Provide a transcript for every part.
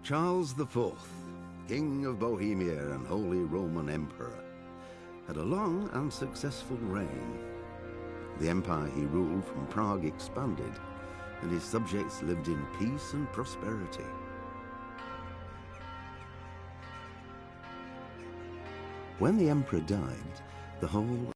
Charles IV, King of Bohemia and Holy Roman Emperor, had a long and successful reign. The empire he ruled from Prague expanded, and his subjects lived in peace and prosperity. When the emperor died, the whole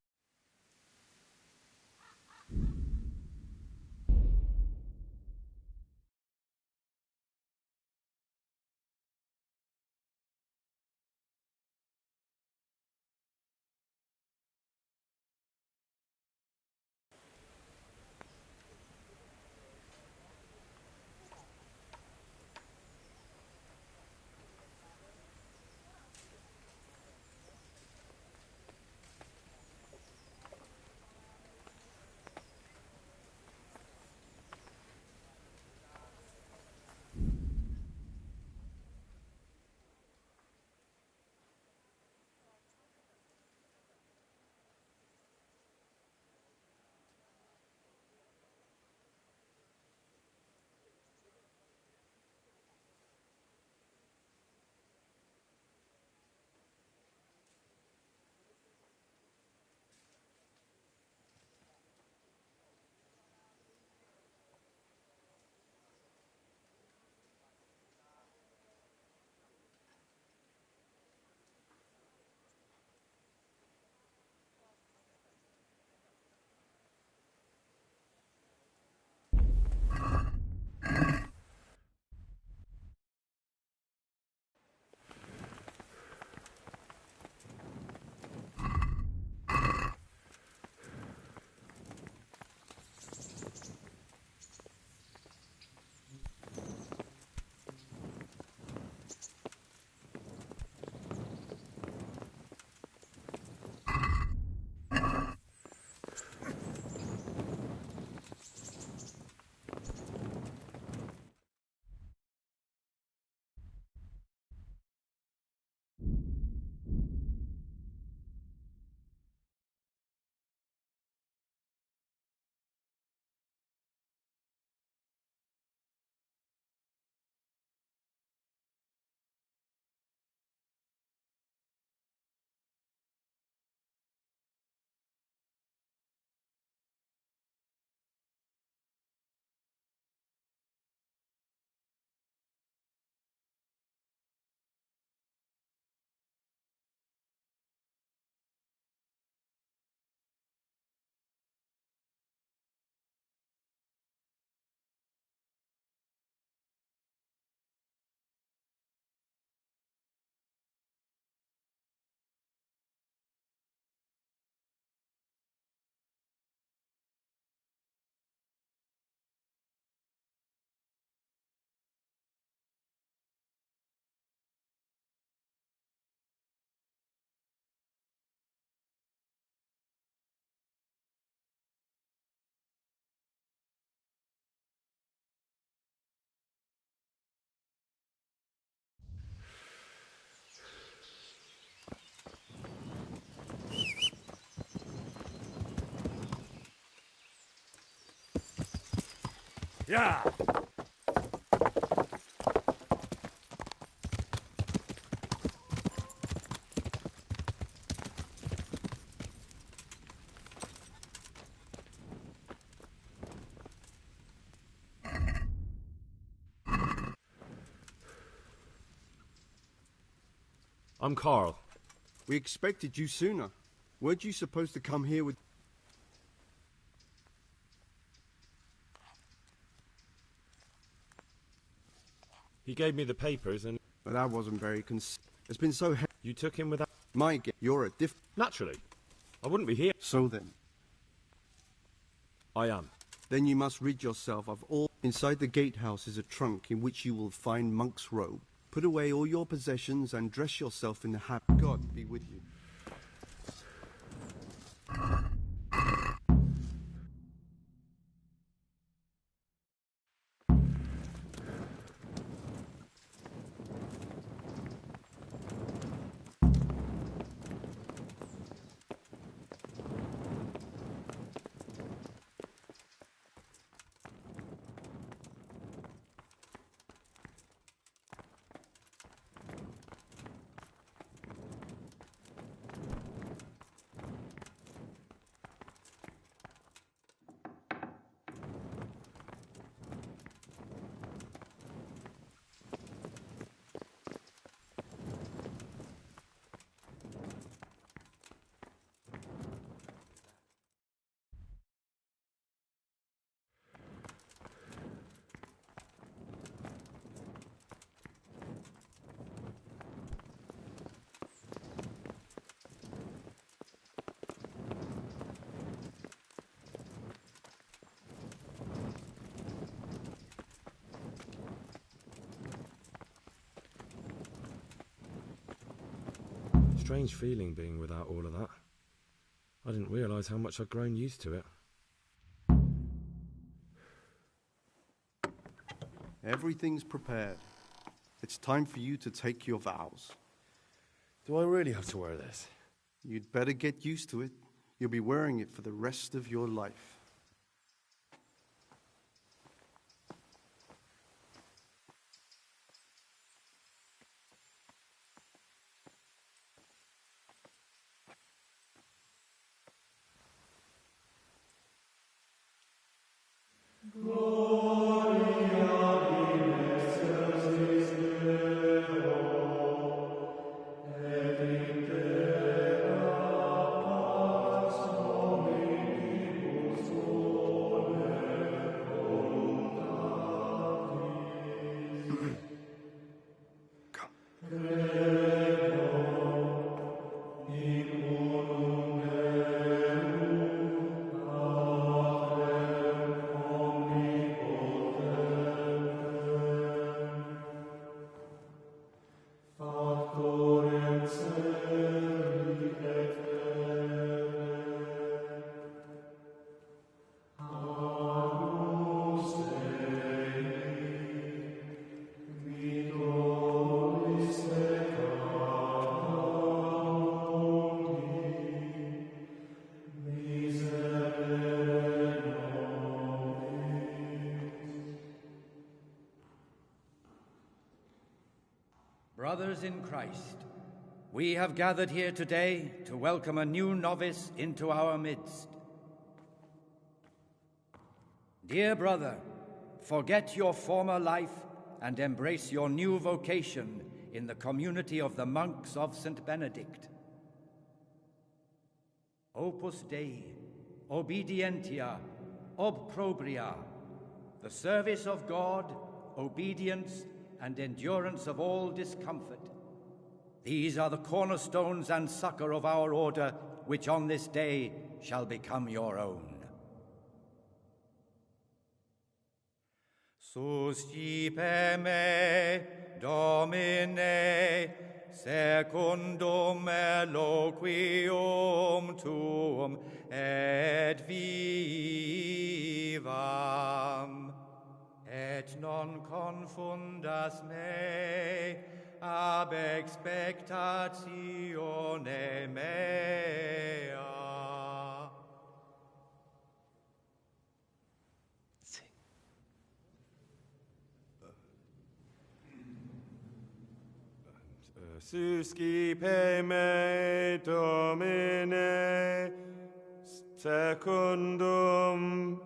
Yeah. I'm Carl. We expected you sooner. Weren't you supposed to come here with... He gave me the papers and... But that wasn't very It's been so You took him without... You're a Naturally. I wouldn't be here. So then? I am. Then you must rid yourself of all... Inside the gatehouse is a trunk in which you will find monk's robe. Put away all your possessions and dress yourself in the hat. God be with you. strange feeling being without all of that. I didn't realise how much I'd grown used to it. Everything's prepared. It's time for you to take your vows. Do I really have to wear this? You'd better get used to it. You'll be wearing it for the rest of your life. Brothers in Christ, we have gathered here today to welcome a new novice into our midst. Dear brother, forget your former life and embrace your new vocation in the community of the monks of St. Benedict. Opus Dei, obedientia, obprobria, the service of God, obedience, and endurance of all discomfort. These are the cornerstones and succor of our order, which on this day shall become your own. Suscipe me, Domine, secundum eloquium tuum, et vivam. Et non confundas me ab expectatione mea. Suscipe me, Domine, secundum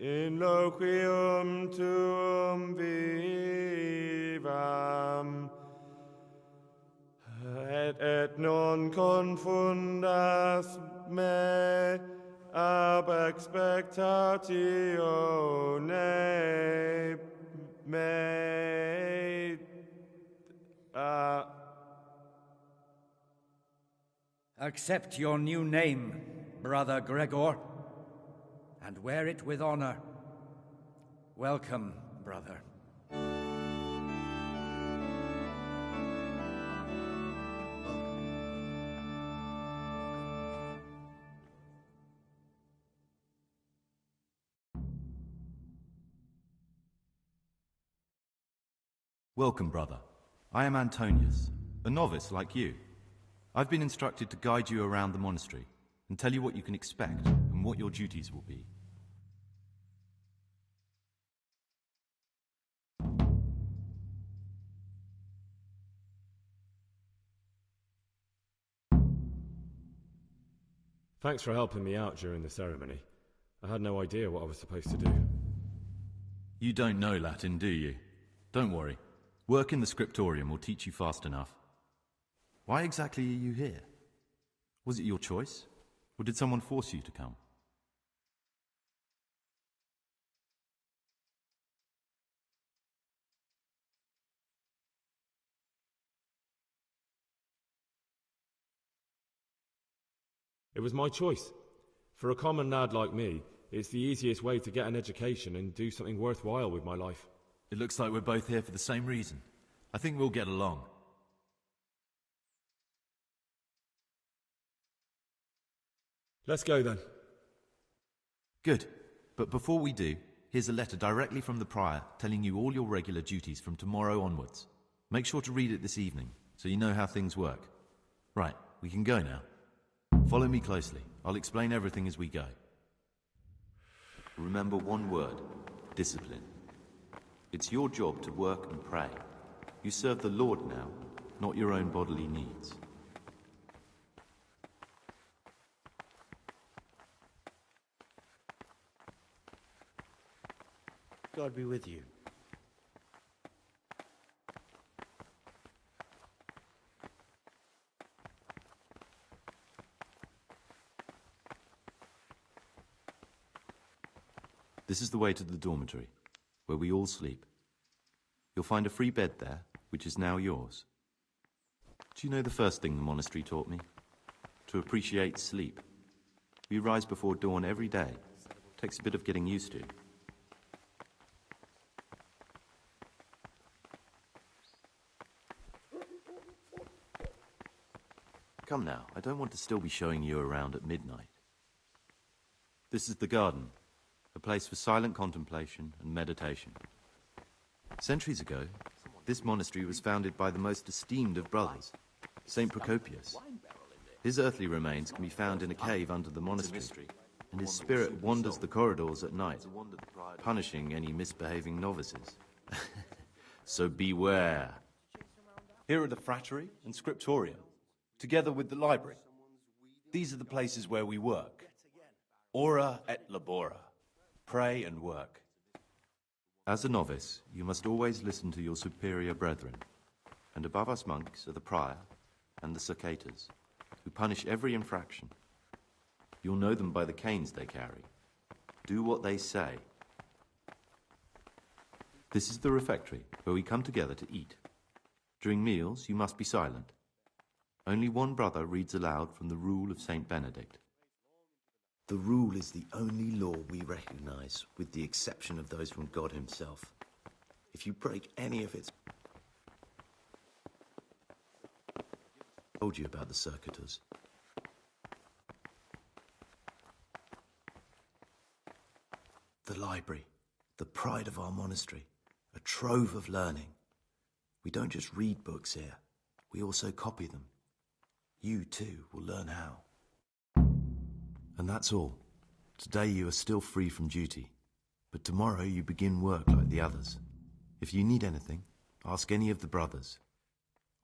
in loquium tuum vivam, et non confundas me ab expectatione mea. Accept your new name, Brother Gregor, and wear it with honor. Welcome, brother. Welcome, brother. I am Antonius, a novice like you. I've been instructed to guide you around the monastery and tell you what you can expect and what your duties will be. Thanks for helping me out during the ceremony. I had no idea what I was supposed to do. You don't know Latin, do you? Don't worry. Work in the scriptorium will teach you fast enough. Why exactly are you here? Was it your choice? Or did someone force you to come? It was my choice. For a common lad like me, it's the easiest way to get an education and do something worthwhile with my life. It looks like we're both here for the same reason. I think we'll get along. Let's go then. Good. But before we do, here's a letter directly from the Prior telling you all your regular duties from tomorrow onwards. Make sure to read it this evening, so you know how things work. Right, we can go now. Follow me closely. I'll explain everything as we go. Remember one word: discipline. It's your job to work and pray. You serve the Lord now, not your own bodily needs. God be with you. This is the way to the dormitory, where we all sleep. You'll find a free bed there, which is now yours. Do you know the first thing the monastery taught me? To appreciate sleep. We rise before dawn every day. Takes a bit of getting used to. Come now, I don't want to still be showing you around at midnight. This is the garden, a place for silent contemplation and meditation. Centuries ago, this monastery was founded by the most esteemed of brothers, Saint Procopius. His earthly remains can be found in a cave under the monastery, and his spirit wanders the corridors at night, punishing any misbehaving novices. So beware. Here are the frattery and scriptorium, together with the library. These are the places where we work. Ora et labora. Pray and work. As a novice, you must always listen to your superior brethren. And above us monks are the prior and the circators, who punish every infraction. You'll know them by the canes they carry. Do what they say. This is the refectory, where we come together to eat. During meals, you must be silent. Only one brother reads aloud from the Rule of Saint Benedict. The Rule is the only law we recognize, with the exception of those from God himself. If you break any of its... I told you about the circuitous. The library, the pride of our monastery, a trove of learning. We don't just read books here, we also copy them. You, too, will learn how. And that's all. Today you are still free from duty, but tomorrow you begin work like the others. If you need anything, ask any of the brothers.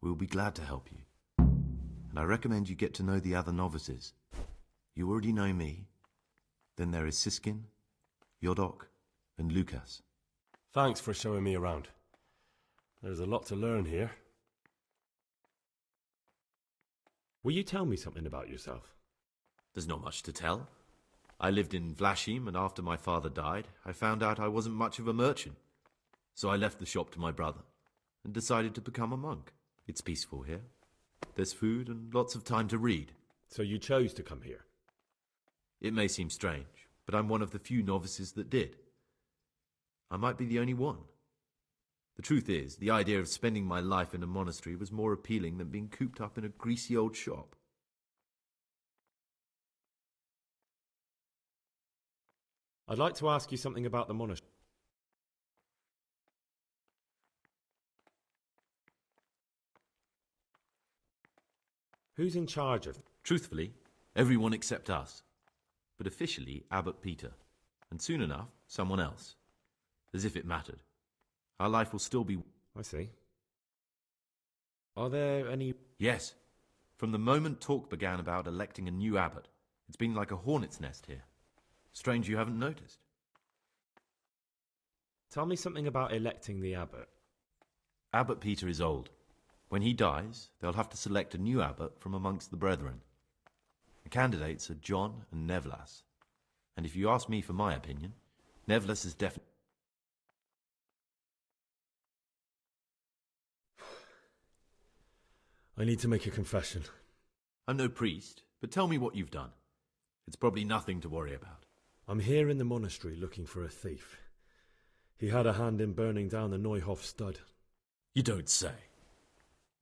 We'll be glad to help you. And I recommend you get to know the other novices. You already know me. Then there is Siskin, Yodok, and Lucas. Thanks for showing me around. There's a lot to learn here. Will you tell me something about yourself? There's not much to tell. I lived in Vlashim, and after my father died, I found out I wasn't much of a merchant. So I left the shop to my brother and decided to become a monk. It's peaceful here. There's food and lots of time to read. So you chose to come here? It may seem strange, but I'm one of the few novices that did. I might be the only one. The truth is, the idea of spending my life in a monastery was more appealing than being cooped up in a greasy old shop. I'd like to ask you something about the monastery. Who's in charge of... Truthfully, everyone except us. But officially, Abbot Peter. And soon enough, someone else. As if it mattered. Our life will still be... I see. Are there any... Yes. From the moment talk began about electing a new abbot, it's been like a hornet's nest here. Strange you haven't noticed. Tell me something about electing the abbot. Abbot Peter is old. When he dies, they'll have to select a new abbot from amongst the brethren. The candidates are John and Nevlas. And if you ask me for my opinion, Nevlas is definitely... I need to make a confession. I'm no priest, but tell me what you've done. It's probably nothing to worry about. I'm here in the monastery looking for a thief. He had a hand in burning down the Neuhof stud. You don't say.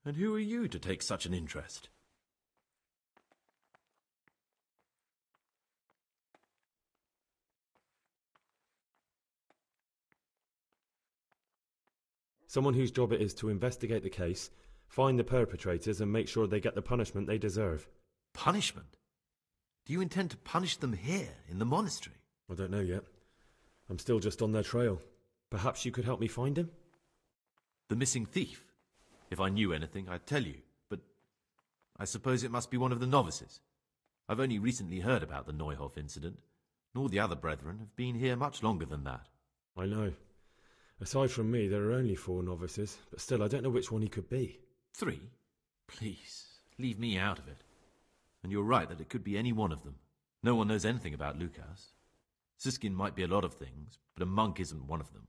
And who are you to take such an interest? Someone whose job it is to investigate the case, find the perpetrators and make sure they get the punishment they deserve. Punishment? Do you intend to punish them here, in the monastery? I don't know yet. I'm still just on their trail. Perhaps you could help me find him? The missing thief? If I knew anything, I'd tell you, but I suppose it must be one of the novices. I've only recently heard about the Neuhof incident, nor the other brethren have been here much longer than that. I know. Aside from me, there are only 4 novices, but still I don't know which one he could be. 3? Please, leave me out of it. And you're right that it could be any one of them. No one knows anything about Lukas. Siskin might be a lot of things, but a monk isn't one of them.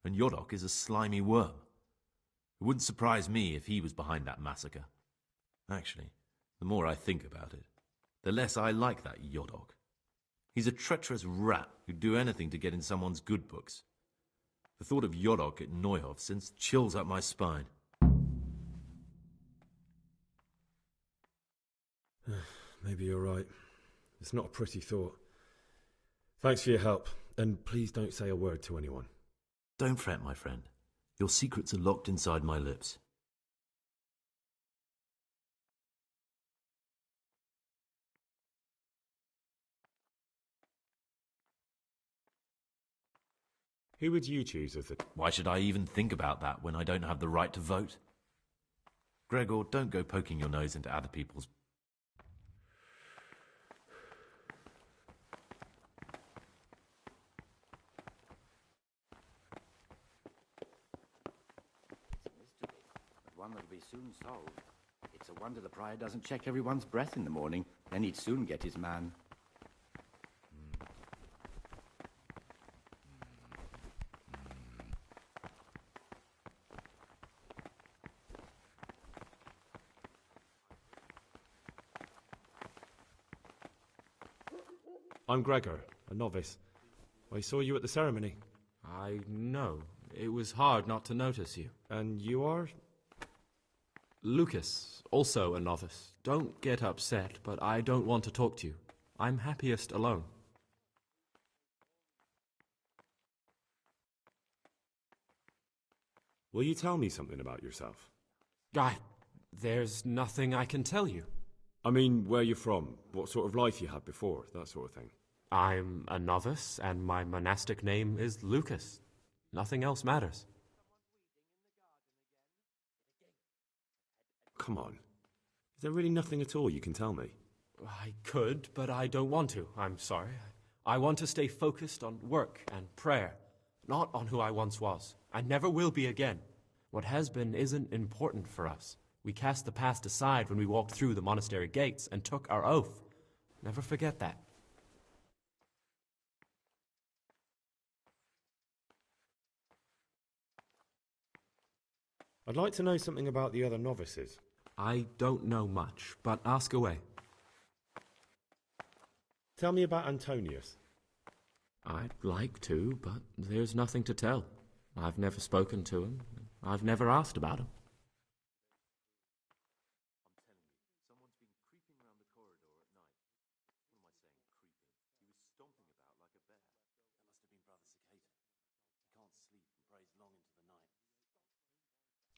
And Yodok is a slimy worm. It wouldn't surprise me if he was behind that massacre. Actually, the more I think about it, the less I like that Yodok. He's a treacherous rat who'd do anything to get in someone's good books. The thought of Yodok at Neuhof sends chills up my spine. Maybe you're right. It's not a pretty thought. Thanks for your help, and please don't say a word to anyone. Don't fret, my friend. Your secrets are locked inside my lips. Who would you choose as the... Why should I even think about that when I don't have the right to vote? Gregor, don't go poking your nose into other people's... One that'll be soon solved. It's a wonder the prior doesn't check everyone's breath in the morning. Then he'd soon get his man. I'm Gregor, a novice. I saw you at the ceremony. I know. It was hard not to notice you. And you are? Lucas, also a novice. Don't get upset, but I don't want to talk to you. I'm happiest alone. Will you tell me something about yourself? There's nothing I can tell you. I mean, where you're from, what sort of life you had before, that sort of thing. I'm a novice, and my monastic name is Lucas. Nothing else matters. Come on. Is there really nothing at all you can tell me? I could, but I don't want to. I'm sorry. I want to stay focused on work and prayer, not on who I once was. I never will be again. What has been isn't important for us. We cast the past aside when we walked through the monastery gates and took our oath. Never forget that. I'd like to know something about the other novices. I don't know much, but ask away. Tell me about Antonius. I'd like to, but there's nothing to tell. I've never spoken to him. I've never asked about him.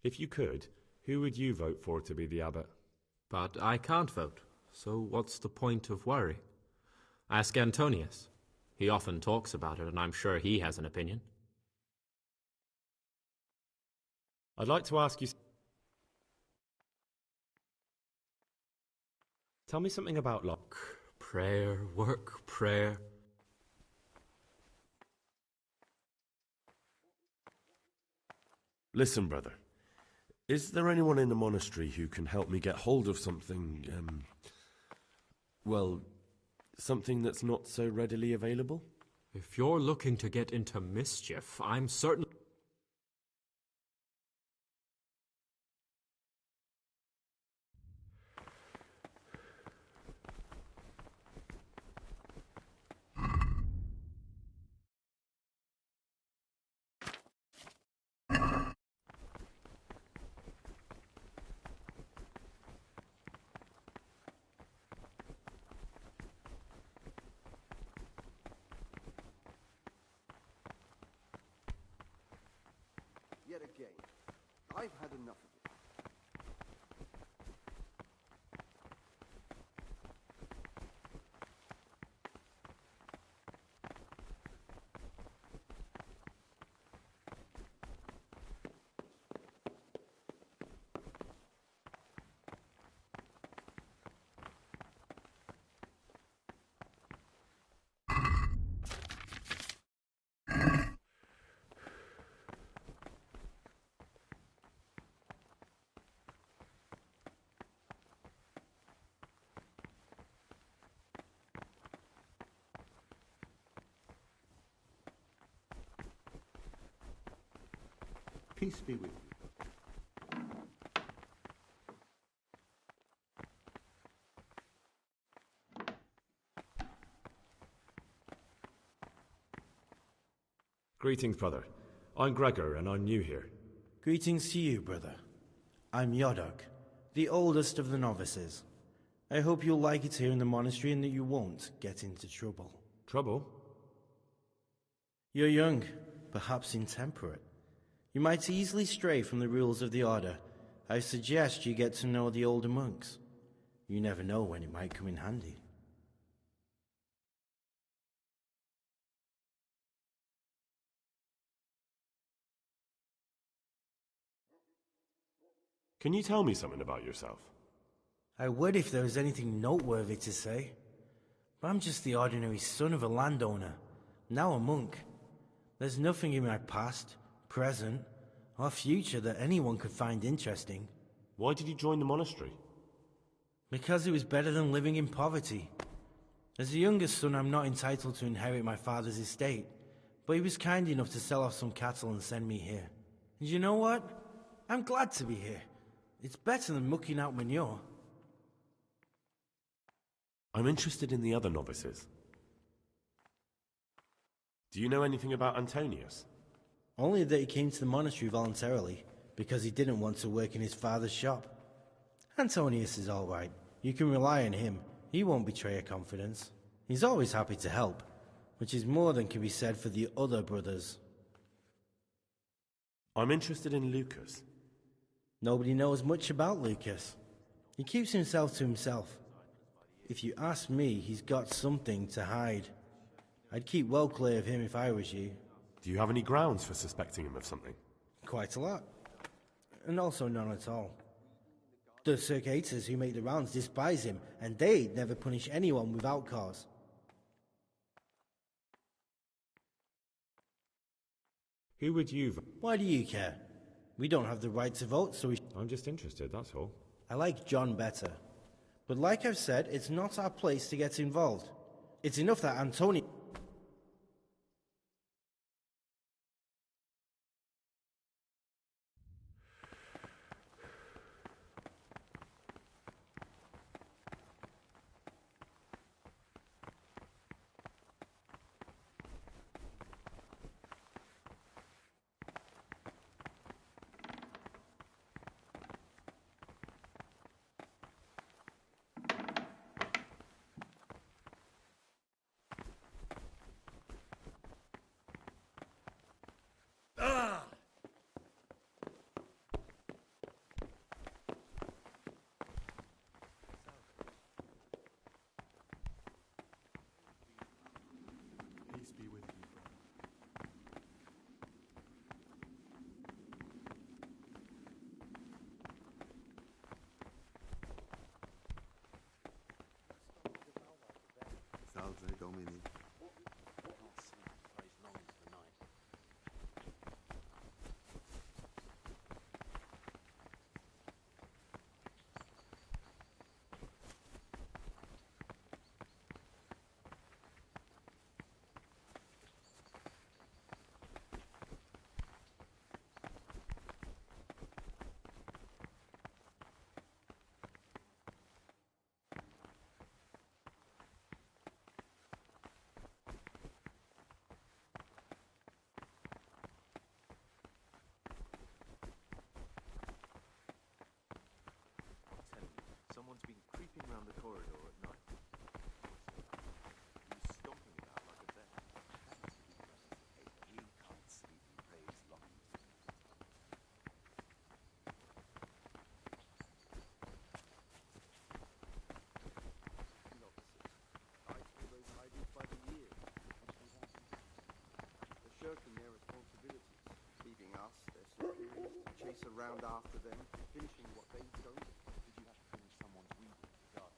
If you could, who would you vote for to be the abbot? But I can't vote, so what's the point of worry? Ask Antonius. He often talks about it, and I'm sure he has an opinion. I'd like to ask you... Tell me something about luck. Prayer, work, prayer. Listen, brother. Is there anyone in the monastery who can help me get hold of something, well, something that's not so readily available? If you're looking to get into mischief, I'm certain... yet again. I've had enough of it. Peace be with you. Greetings, brother. I'm Gregor, and I'm new here. Greetings to you, brother. I'm Yodok, the oldest of the novices. I hope you'll like it here in the monastery and that you won't get into trouble. Trouble? You're young, perhaps intemperate. You might easily stray from the rules of the order. I suggest you get to know the older monks. You never know when it might come in handy. Can you tell me something about yourself? I would if there was anything noteworthy to say. But I'm just the ordinary son of a landowner, now a monk. There's nothing in my past, present, or future that anyone could find interesting. Why did you join the monastery? Because it was better than living in poverty. As the youngest son, I'm not entitled to inherit my father's estate, but he was kind enough to sell off some cattle and send me here. And you know what? I'm glad to be here. It's better than mucking out manure. I'm interested in the other novices. Do you know anything about Antonius? Only that he came to the monastery voluntarily, because he didn't want to work in his father's shop. Antonius is all right. You can rely on him. He won't betray your confidence. He's always happy to help, which is more than can be said for the other brothers. I'm interested in Lucas. Nobody knows much about Lucas. He keeps himself to himself. If you ask me, he's got something to hide. I'd keep well clear of him if I was you. Do you have any grounds for suspecting him of something? Quite a lot. And also none at all. The circators who make the rounds despise him, and they'd never punish anyone without cause. Who would you vote? Why do you care? We don't have the right to vote, so I'm just interested, that's all. I like John better. But like I've said, it's not our place to get involved. It's enough that Antonio... around after them, finishing what they don't. Did you have to finish someone's weeding in the garden?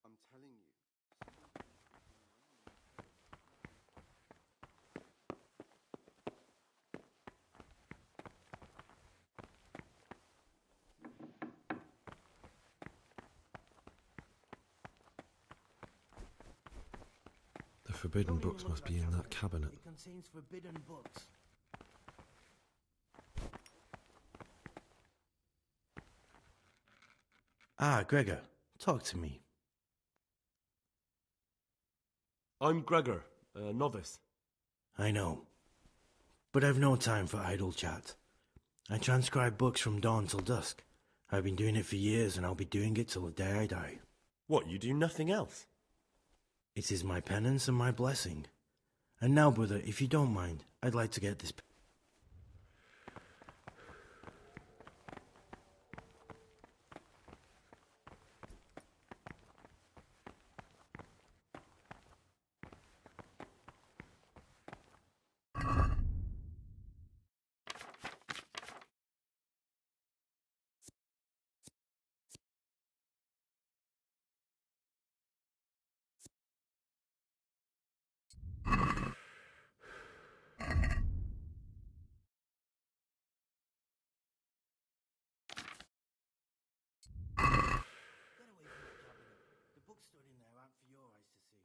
I'm telling you. The forbidden books must be in that cabinet. It contains forbidden books. Ah, Gregor, talk to me. I'm Gregor, a novice. I know. But I've no time for idle chat. I transcribe books from dawn till dusk. I've been doing it for years, and I'll be doing it till the day I die. What, you do nothing else? It is my penance and my blessing. And now, brother, if you don't mind, I'd like to get this... Get away from that cabinet. The books stored in there aren't for your eyes to see.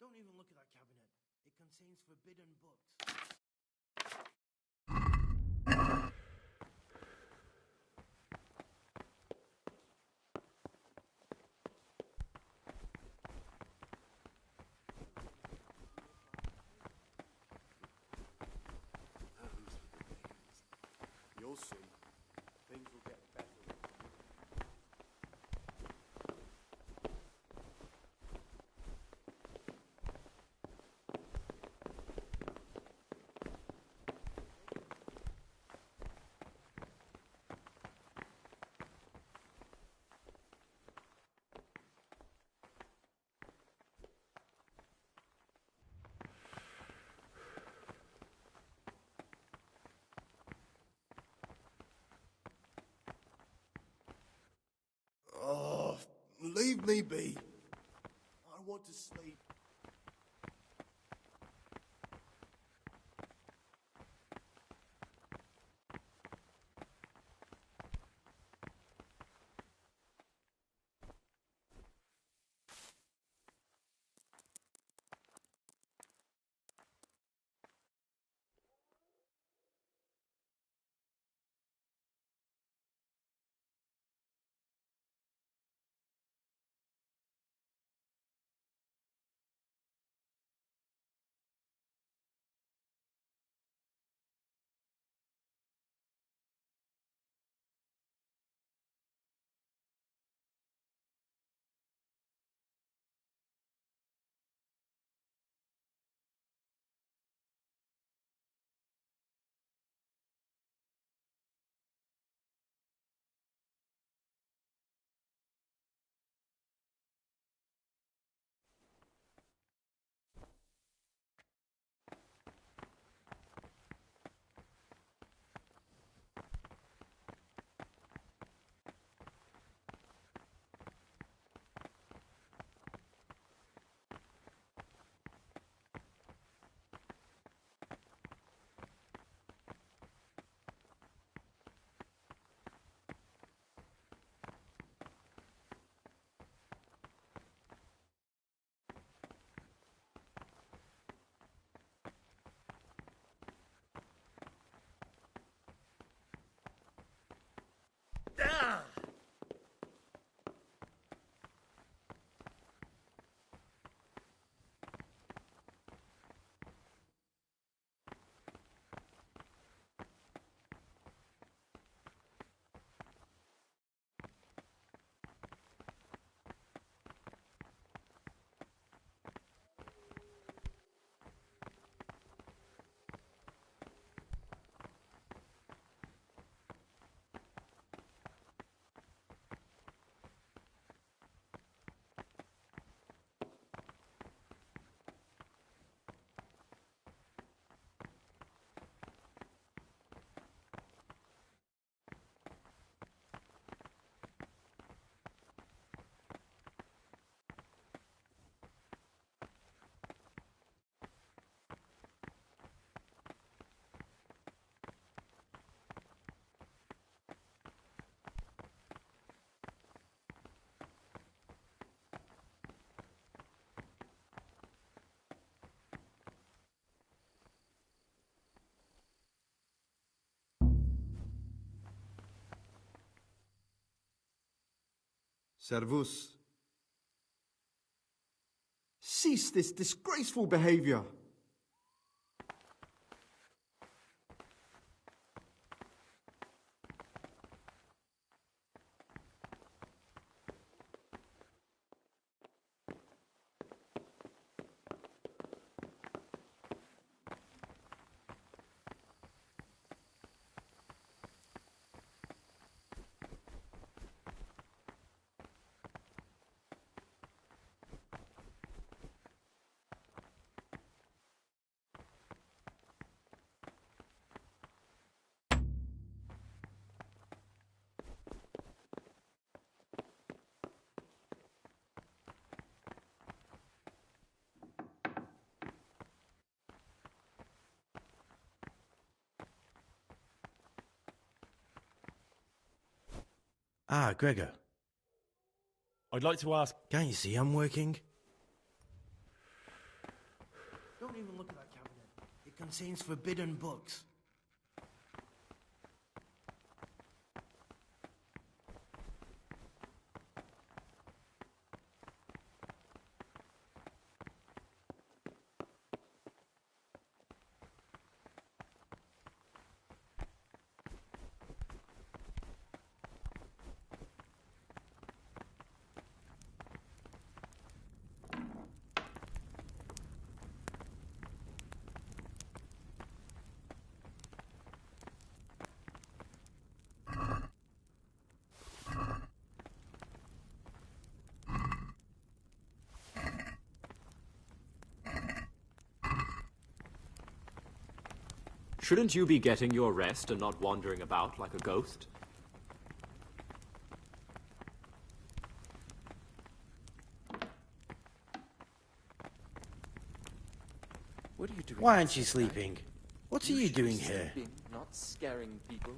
Don't even look at that cabinet. It contains forbidden books. You'll see. Things will get better. Oh, leave me be. I want to sleep. Servus. Cease this disgraceful behavior. Ah, Gregor. I'd like to ask... Can't you see I'm working? Don't even look at that cabinet. It contains forbidden books. Shouldn't you be getting your rest and not wandering about like a ghost? What are you doing? Why aren't you sleeping? What are you doing here? Sleeping, not scaring people.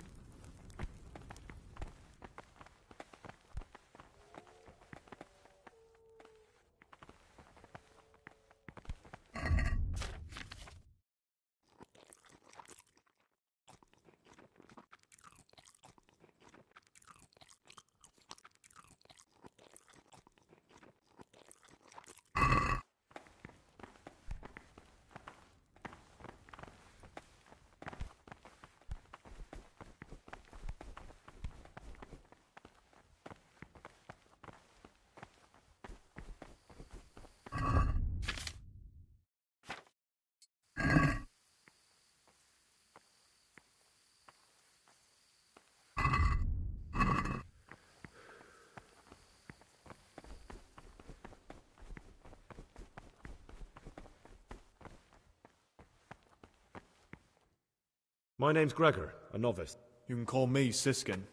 My name's Gregor, a novice. You can call me Siskin.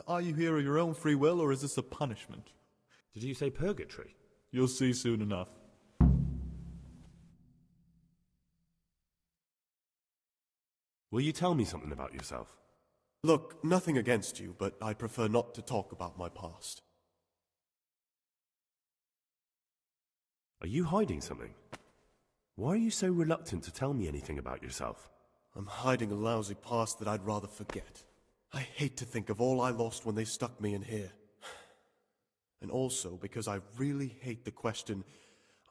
Are you here of your own free will, or is this a punishment? Did you say purgatory? You'll see soon enough. Will you tell me something about yourself? Look, nothing against you, but I prefer not to talk about my past. Are you hiding something? Why are you so reluctant to tell me anything about yourself? I'm hiding a lousy past that I'd rather forget. I hate to think of all I lost when they stuck me in here. And also because I really hate the question,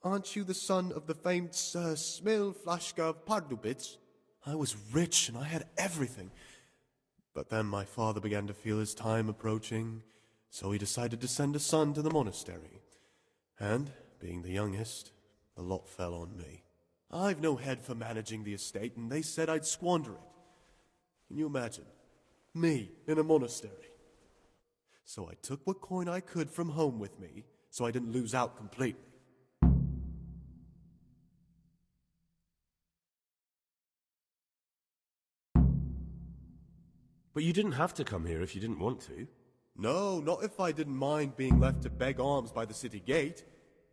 aren't you the son of the famed Sir Smil Flashka of Pardubitz? I was rich and I had everything. But then my father began to feel his time approaching, so he decided to send a son to the monastery. And, being the youngest, the lot fell on me. I've no head for managing the estate, and they said I'd squander it. Can you imagine? Me in a monastery. So I took what coin I could from home with me, so I didn't lose out completely. But you didn't have to come here if you didn't want to. No, not if I didn't mind being left to beg alms by the city gate.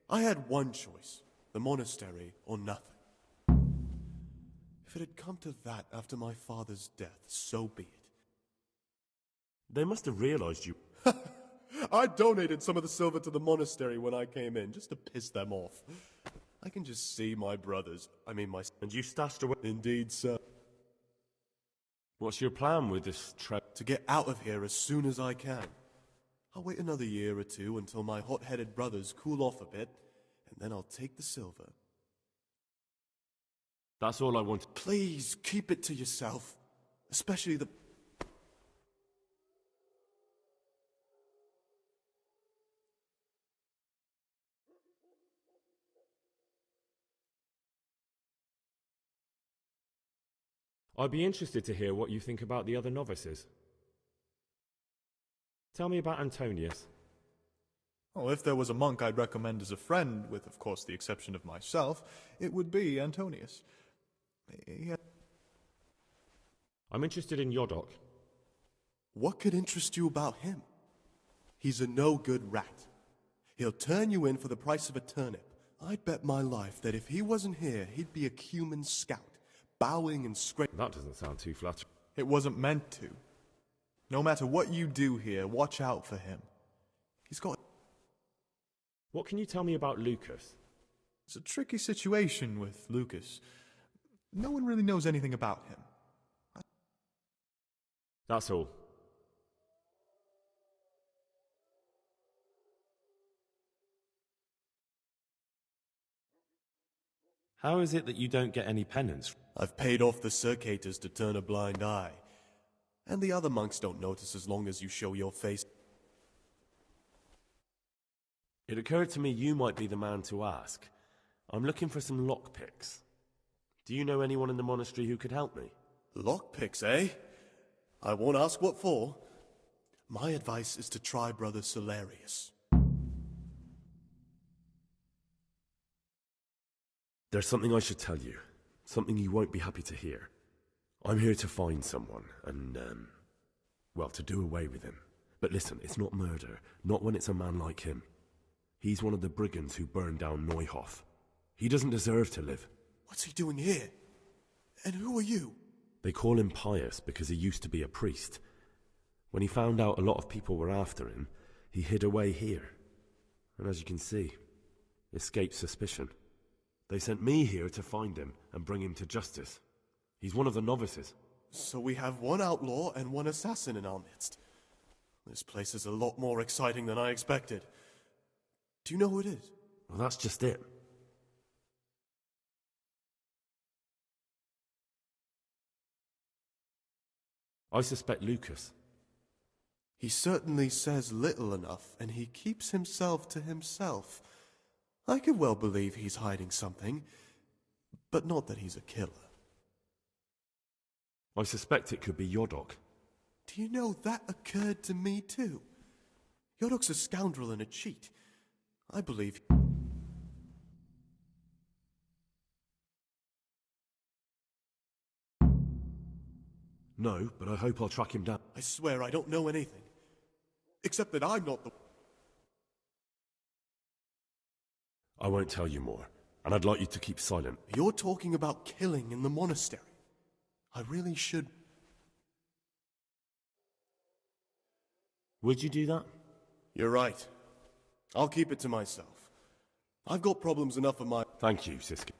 I had one choice, the monastery or nothing. If it had come to that after my father's death, so be it. They must have realized you... I donated some of the silver to the monastery when I came in, just to piss them off. I can just see my brothers, And you stashed away... Indeed, sir. What's your plan with this trip? To get out of here as soon as I can. I'll wait another year or two until my hot-headed brothers cool off a bit, and then I'll take the silver. That's all I want. Please, keep it to yourself. Especially the... I'd be interested to hear what you think about the other novices. Tell me about Antonius. Oh, if there was a monk I'd recommend as a friend, with of course the exception of myself, it would be Antonius. I'm interested in Yodok. What could interest you about him? He's a no-good rat. He'll turn you in for the price of a turnip. I'd bet my life that if he wasn't here, he'd be a cumin scout, bowing and scraping. That doesn't sound too flattering. It wasn't meant to. No matter what you do here, watch out for him. He's got... What can you tell me about Lucas? It's a tricky situation with Lucas. No one really knows anything about him. That's all. How is it that you don't get any penance? I've paid off the circators to turn a blind eye. And the other monks don't notice as long as you show your face. It occurred to me you might be the man to ask. I'm looking for some lockpicks. Do you know anyone in the monastery who could help me? Lockpicks, eh? I won't ask what for. My advice is to try Brother Solarius. There's something I should tell you. Something you won't be happy to hear. I'm here to find someone and, well, to do away with him. But listen, it's not murder. Not when it's a man like him. He's one of the brigands who burned down Neuhof. He doesn't deserve to live. What's he doing here? And who are you? They call him pious because he used to be a priest. When he found out a lot of people were after him, he hid away here. And as you can see, escaped suspicion. They sent me here to find him and bring him to justice. He's one of the novices. So we have one outlaw and one assassin in our midst. This place is a lot more exciting than I expected. Do you know who it is? Well, that's just it. I suspect Lucas. He certainly says little enough, and he keeps himself to himself. I could well believe he's hiding something, but not that he's a killer. I suspect it could be Yodok. Do you know, that occurred to me too. Yodok's a scoundrel and a cheat. I believe... No, but I hope I'll track him down. I swear I don't know anything. Except that I'm not the... I won't tell you more, and I'd like you to keep silent. You're talking about killing in the monastery. I really should... Would you do that? You're right. I'll keep it to myself. I've got problems enough of my... Thank you, Siski.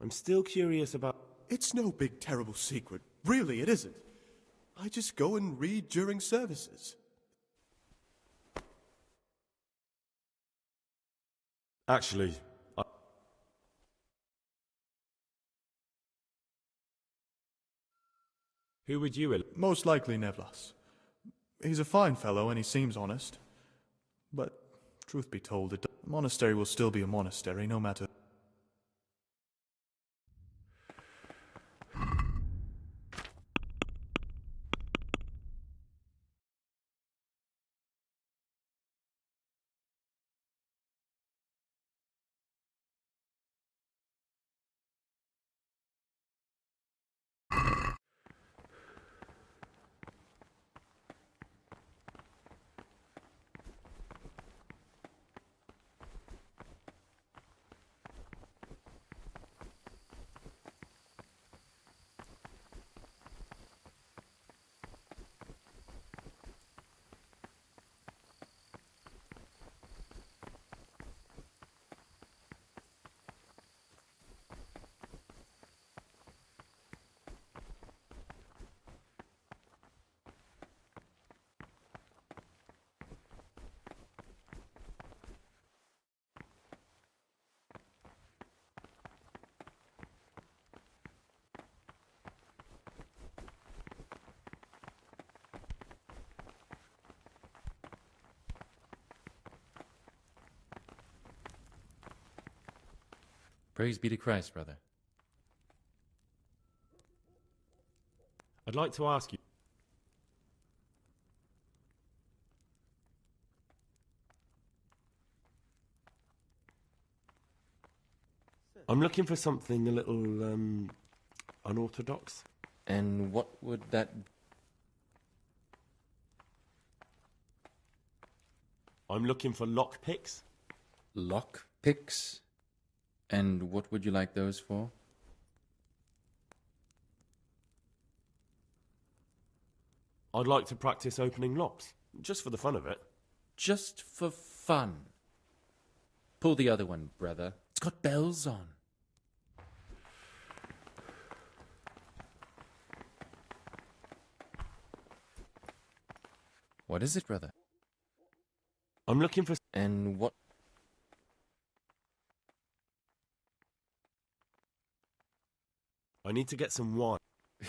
I'm still curious about... It's no big terrible secret, Really, it isn't. I just go and read during services. Actually, Who would you elect? Most likely Nevlas. He's a fine fellow and he seems honest. But, truth be told, the monastery will still be a monastery no matter. Praise be to Christ, brother. I'd like to ask you. I'm looking for something a little, unorthodox. And what would that... I'm looking for lockpicks. Lockpicks? And what would you like those for? I'd like to practice opening locks, just for the fun of it. Just for fun. Pull the other one, brother. It's got bells on. What is it, brother? I'm looking for... And what... I need to get some wine.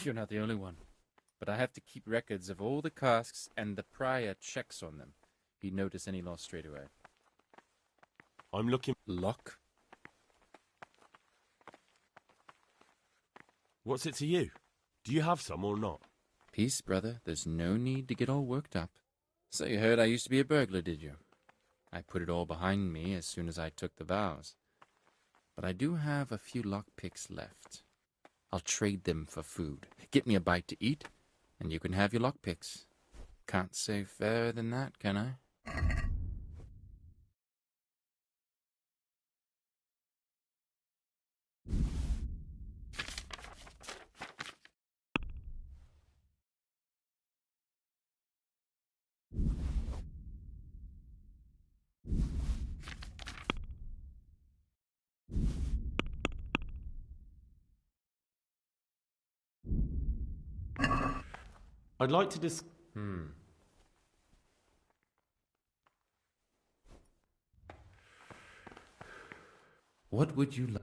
You're not the only one. But I have to keep records of all the casks, and the prior checks on them. He'd notice any loss straight away. I'm looking... Lock? What's it to you? Do you have some or not? Peace, brother. There's no need to get all worked up. So you heard I used to be a burglar, did you? I put it all behind me as soon as I took the vows. But I do have a few lockpicks left. I'll trade them for food. Get me a bite to eat, and you can have your lockpicks. Can't say fairer than that, can I? I'd like to What would you like?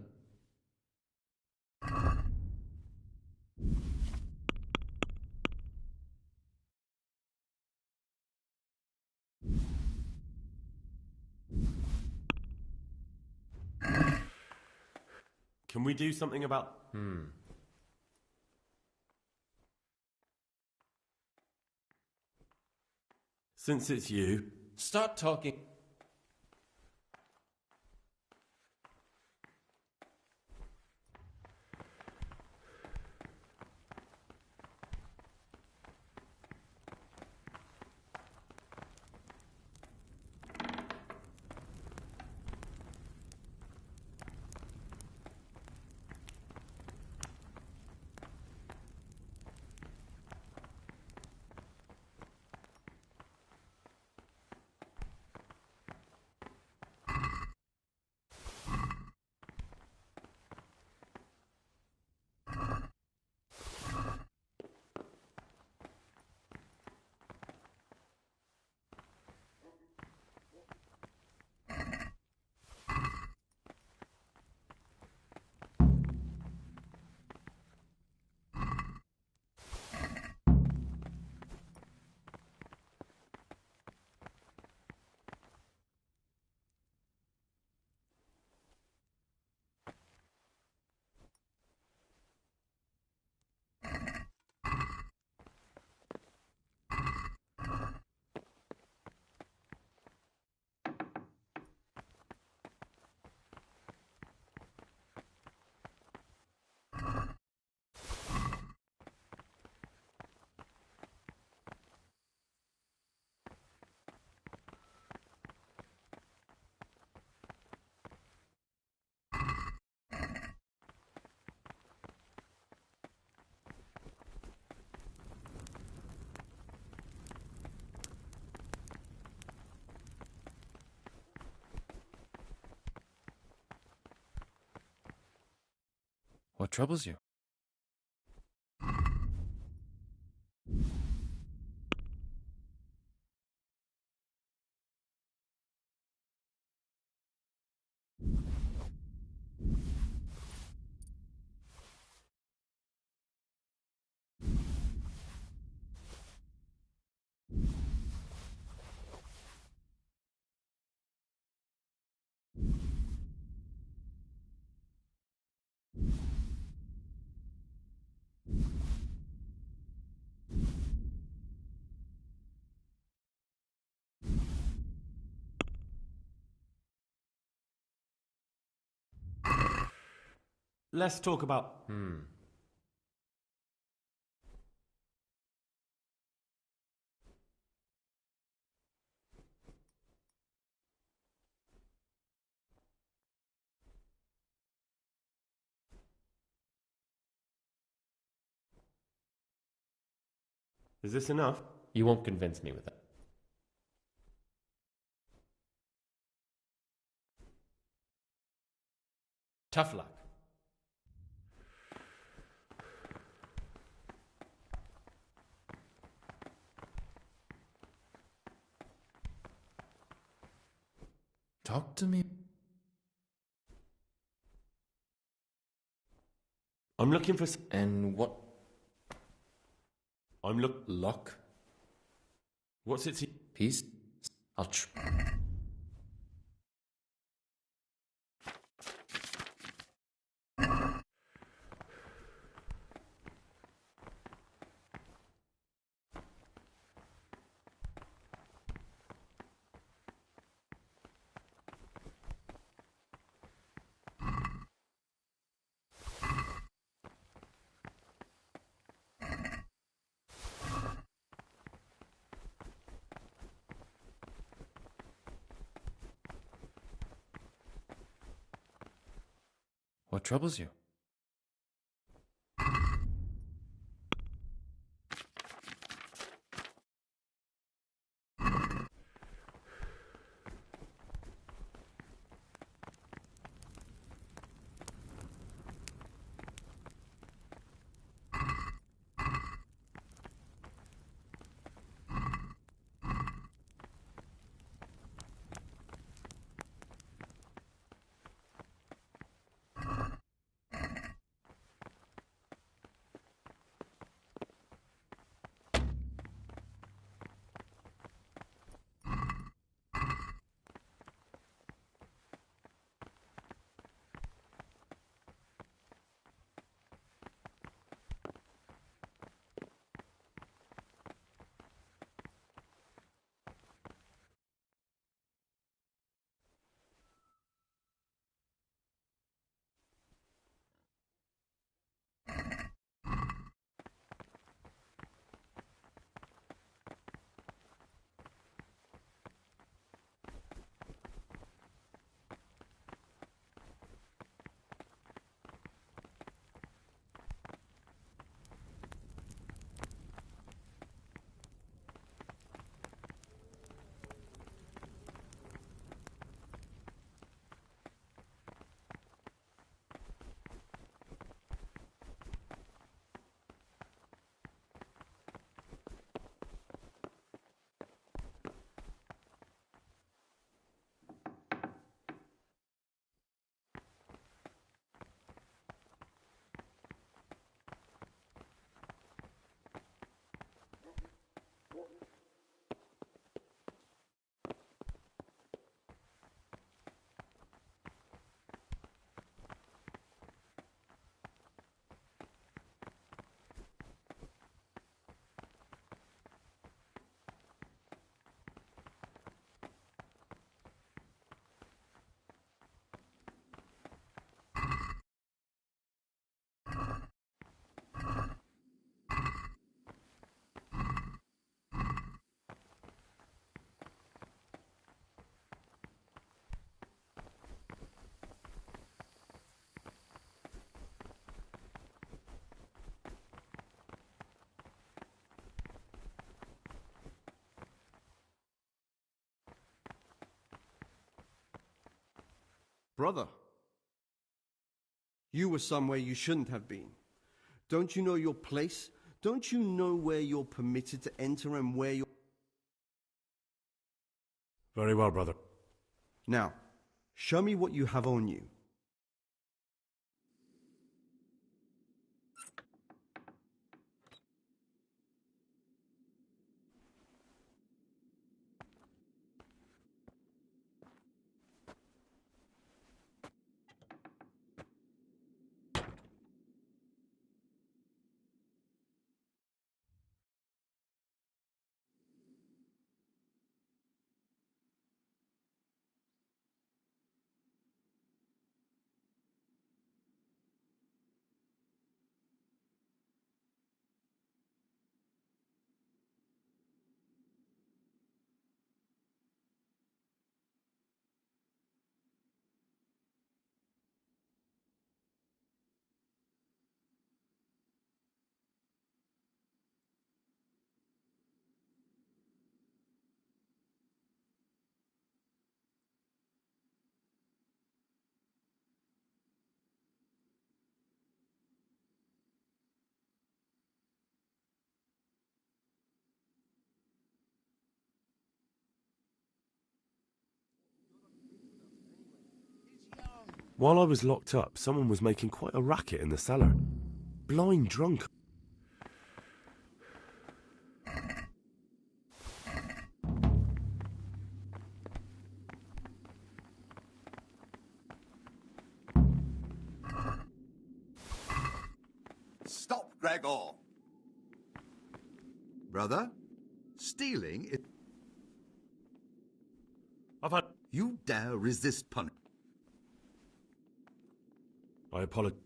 Can we do something about... Since it's you... Start talking. What troubles you? Let's talk about... Is this enough? You won't convince me with that. Tough luck. Talk to me. I'm looking for... And what? I'm Luck? What's it... Peace? I'll What troubles you? Brother, You were somewhere you shouldn't have been. Don't you know your place? Don't you know where you're permitted to enter and where you're... Very well, brother. Now, show me what you have on you. While I was locked up, someone was making quite a racket in the cellar. Blind drunk. Stop, Gregor! Brother, stealing is... I've had... You dare resist punishment. I apologize.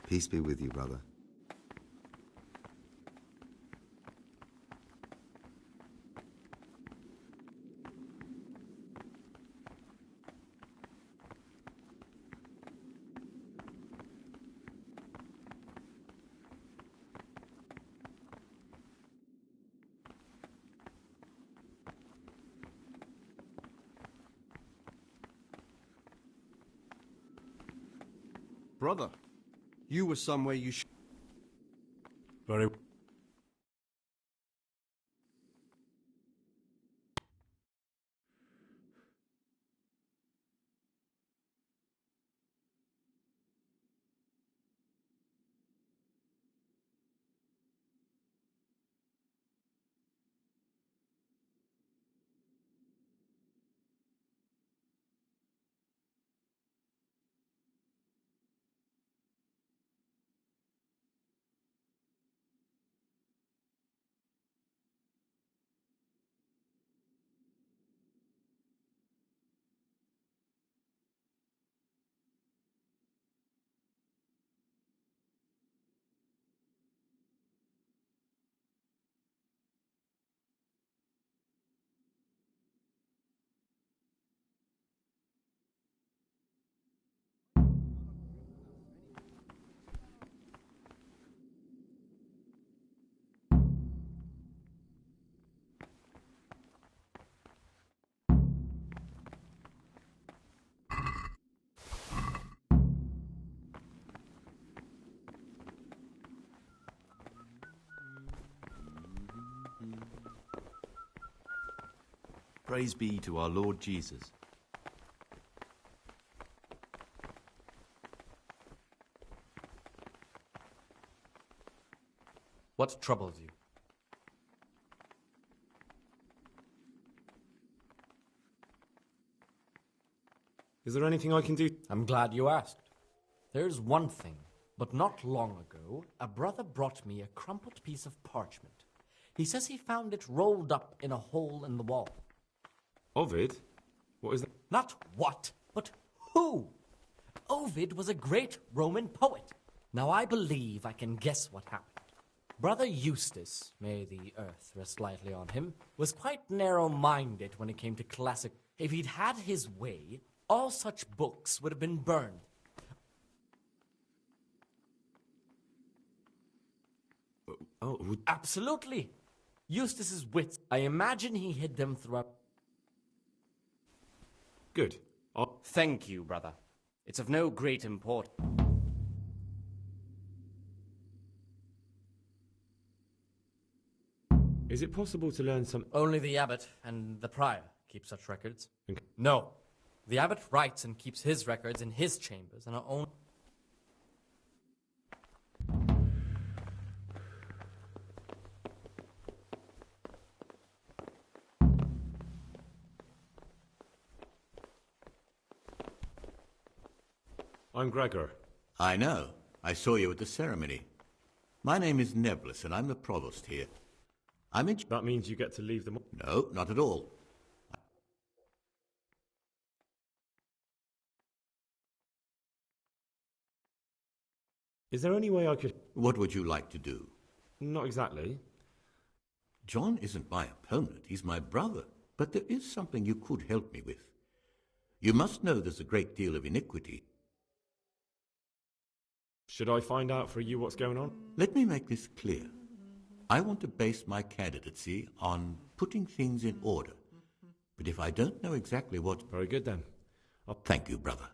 Peace be with you, brother. Brother, you were somewhere you should... Very... Praise be to our Lord Jesus. What troubles you? Is there anything I can do? I'm glad you asked. There's one thing, but not long ago, a brother brought me a crumpled piece of parchment. He says he found it rolled up in a hole in the wall. Ovid? What is that? Not what, but who? Ovid was a great Roman poet. Now I believe I can guess what happened. Brother Eustace, may the earth rest lightly on him, was quite narrow-minded when it came to classic. If he'd had his way, all such books would have been burned. Absolutely. Eustace's wits, I imagine he hid them throughout. Good. Thank you, brother. It's of no great importance. Is it possible to learn some... Only the abbot and the prior keep such records. Okay. No. The abbot writes and keeps his records in his chambers and are only... I'm Gregor. I know. I saw you at the ceremony. My name is Nebulus, and I'm the provost here. That means you get to leave them... No, not at all. Is there any way I could... What would you like to do? Not exactly. John isn't my opponent, he's my brother. But there is something you could help me with. You must know there's a great deal of iniquity. Should I find out for you what's going on? Let me make this clear. I want to base my candidacy on putting things in order. But if I don't know exactly what... Very good, then. Thank you, brother.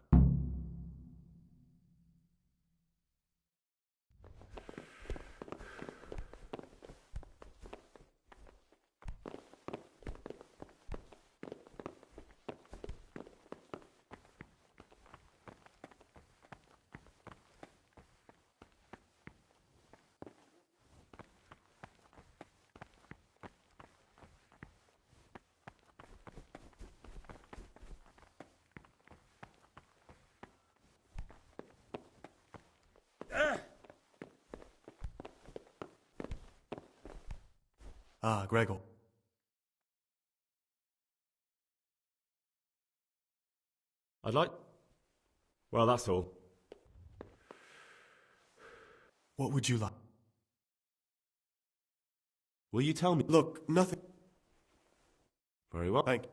Ah, Gregor. I'd like... Well, that's all. What would you like? Will you tell me? Look, nothing. Very well. Thank you.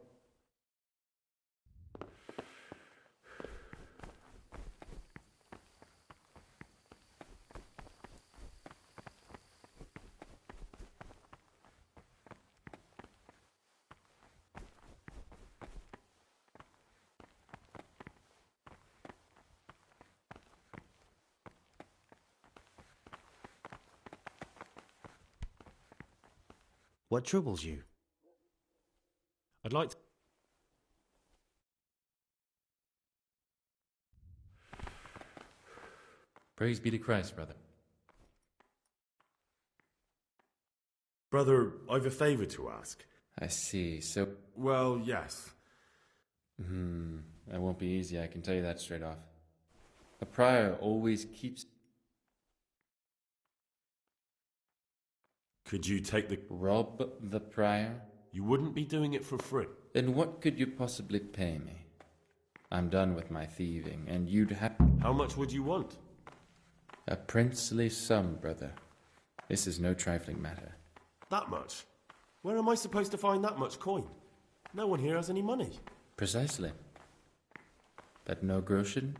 What troubles you? I'd like to... Praise be to Christ, brother. Brother, I've a favour to ask. I see, so... Well, yes. That won't be easy, I can tell you that straight off. The prior always keeps... Could you take the... Rob the prior? You wouldn't be doing it for free. Then what could you possibly pay me? I'm done with my thieving, and you'd have... How much would you want? A princely sum, brother. This is no trifling matter. That much? Where am I supposed to find that much coin? No one here has any money. Precisely. That no groschen?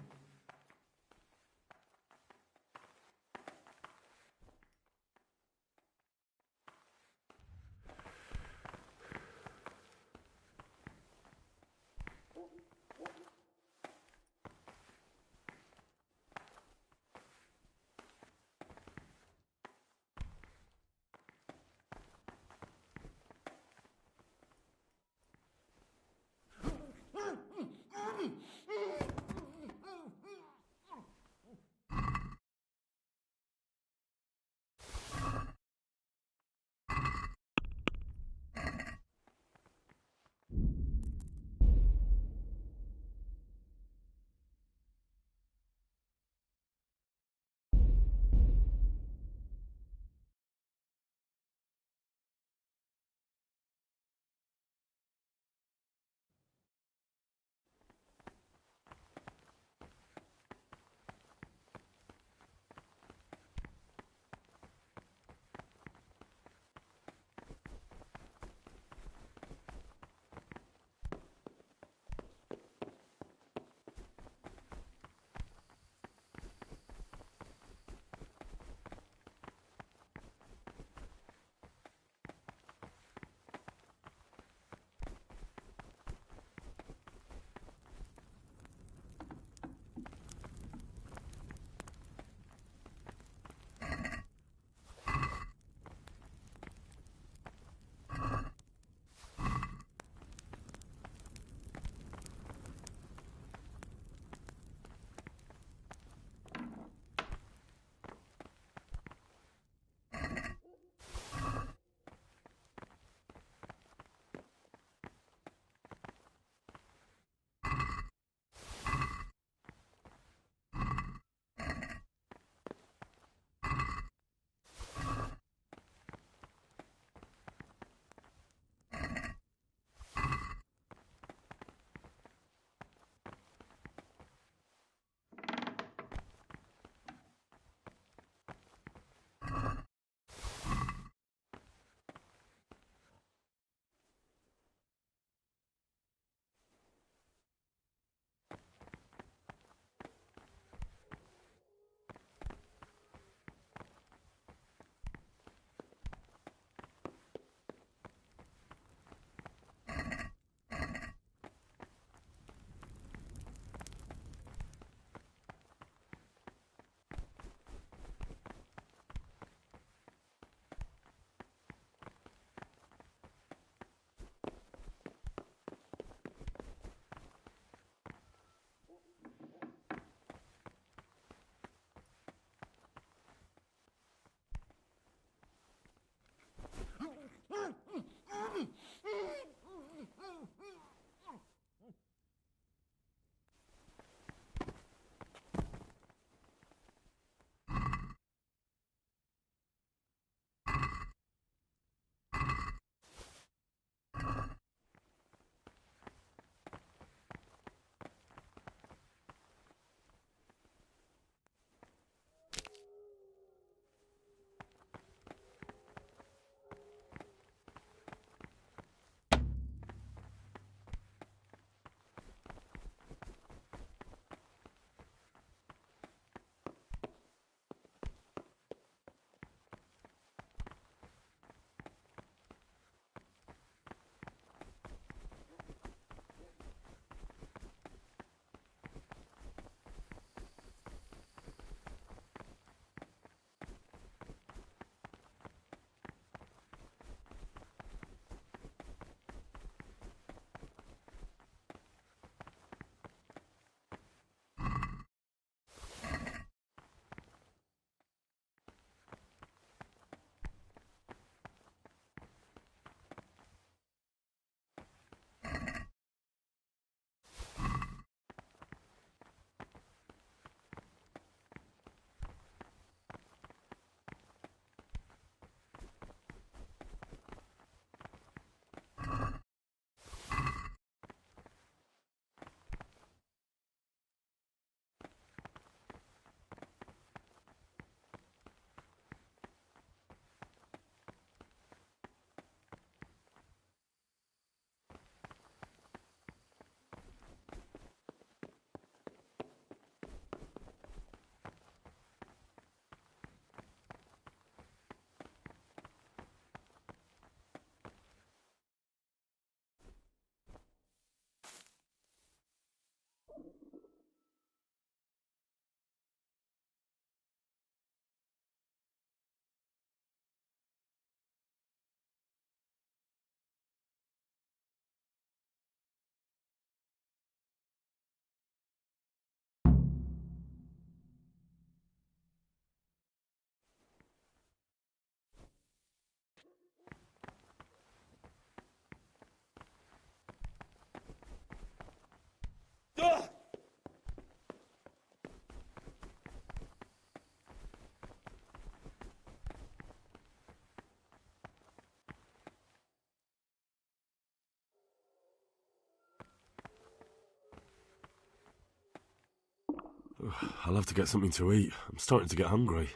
I'll have to get something to eat. I'm starting to get hungry.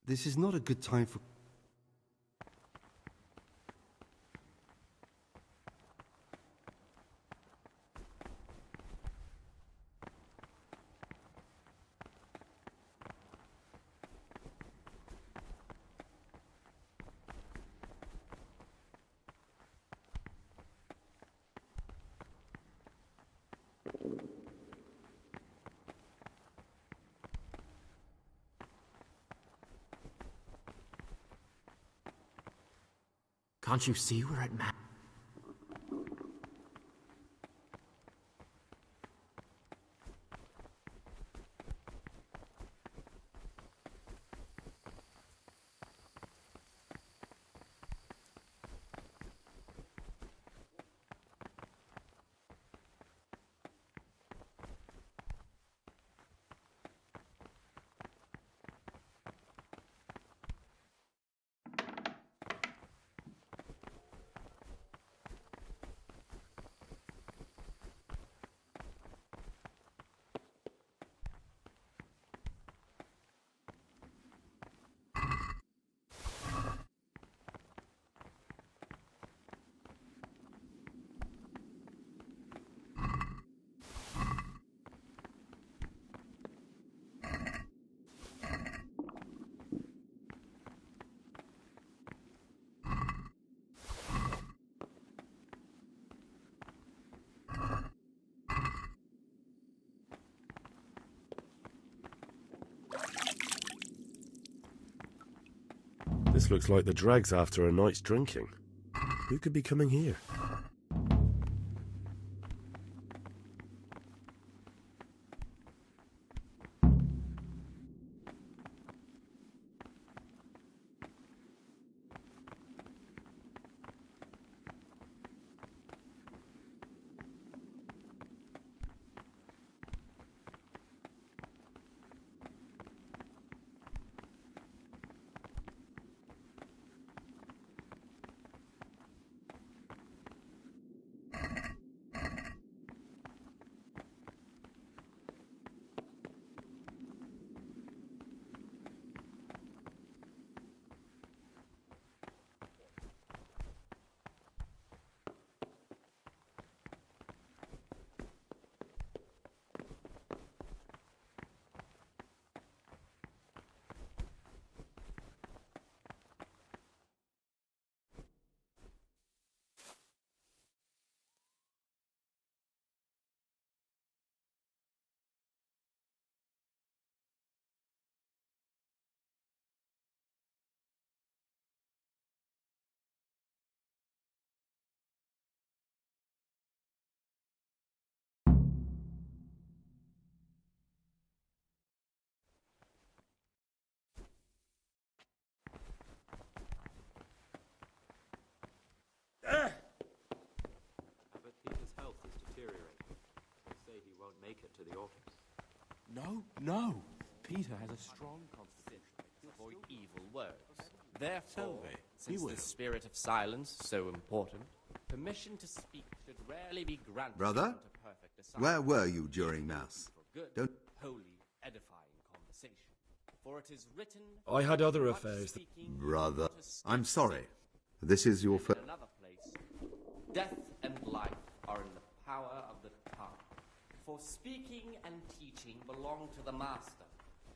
This is not a good time for... Can't you see we're at ma- This looks like the dregs after a night's drinking. Who could be coming here? But Peter's health is deteriorating. They say he won't make it to the altars. No. Peter has a strong constitution. Avoid evil words. Therefore, He since will. the spirit of silence so important, permission to speak should rarely be granted Brother, unto perfect asylum. where were you during Mass? For good, Don't... holy, edifying conversation. For it is written... I had other affairs. Brother, I'm sorry. This is your first... In another place, death and life are in the power of the tongue. For speaking and teaching belong to the master.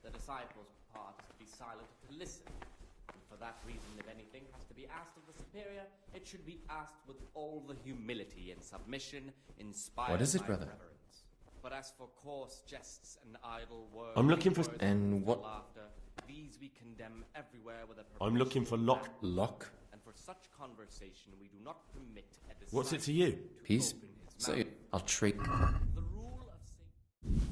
The disciples' part is to be silent, to listen. And for that reason, if anything has to be asked of the superior, it should be asked with all the humility and submission inspired What is it, by brother? reverence. But as for coarse jests and idle words, I'm looking for- words And and what- laughter, these we condemn everywhere with a I'm looking for lock. And for such conversation we do not permit a disciple. What's it to you? Peace? Say it. I'll trade. The rule of Saint...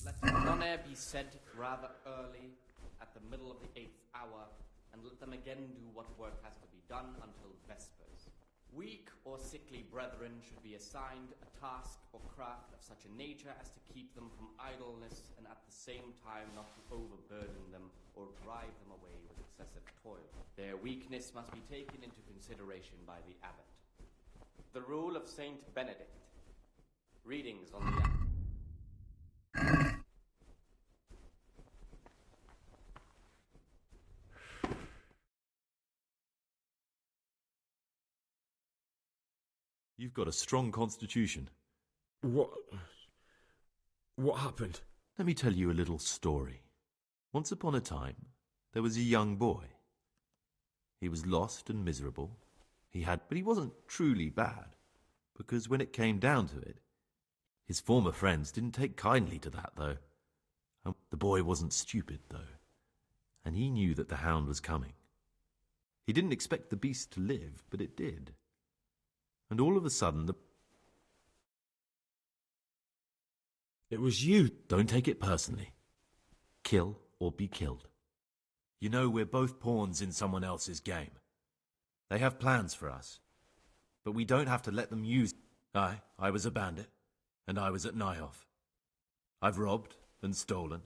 Let none be said rather early, at the middle of the 8th hour, and let them again do what work has to be done until vespers. Weak or sickly brethren should be assigned a task or craft of such a nature as to keep them from idleness, and at the same time not to overburden them or drive them away with excessive toil. Their weakness must be taken into consideration by the abbot. The rule of Saint Benedict. Readings on the abbot. You've got a strong constitution. What happened? Let me tell you a little story. Once upon a time, there was a young boy. He was lost and miserable. But he wasn't truly bad, because when it came down to it, his former friends didn't take kindly to that, though. And the boy wasn't stupid, though, and he knew that the hound was coming. He didn't expect the beast to live, but it did. And all of a sudden, It was you. Don't take it personally. Kill or be killed. You know, we're both pawns in someone else's game. They have plans for us, but we don't have to let them use... I was a bandit, and I was at Nyhoff. I've robbed and stolen,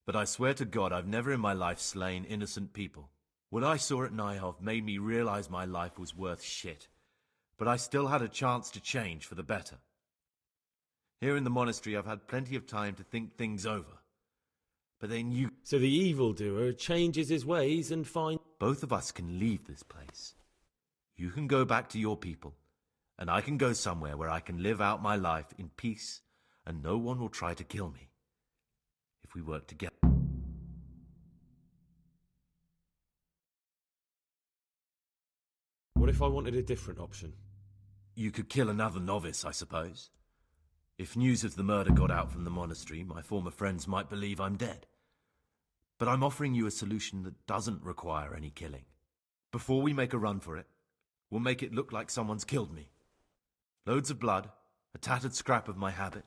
but I swear to God I've never in my life slain innocent people. What I saw at Nyhoff made me realize my life was worth shit. But I still had a chance to change for the better. Here in the monastery, I've had plenty of time to think things over. But then you... So the evildoer changes his ways and finds... Both of us can leave this place. You can go back to your people, and I can go somewhere where I can live out my life in peace, and no one will try to kill me. If we work together. What if I wanted a different option? You could kill another novice, I suppose. If news of the murder got out from the monastery, my former friends might believe I'm dead. But I'm offering you a solution that doesn't require any killing. Before we make a run for it, we'll make it look like someone's killed me. Loads of blood, a tattered scrap of my habit,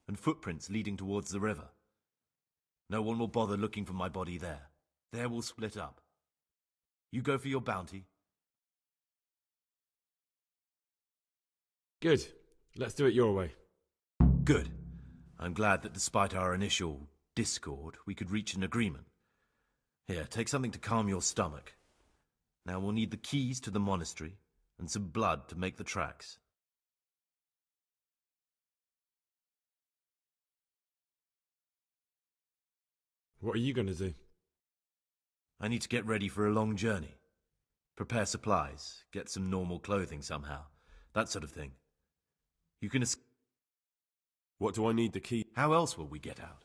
and footprints leading towards the river. No one will bother looking for my body there. There we'll split up. You go for your bounty. Good. Let's do it your way. Good. I'm glad that despite our initial discord, we could reach an agreement. Here, take something to calm your stomach. Now we'll need the keys to the monastery and some blood to make the tracks. What are you going to do? I need to get ready for a long journey. Prepare supplies, get some normal clothing somehow, that sort of thing. You can... What do I need the key? How else will we get out?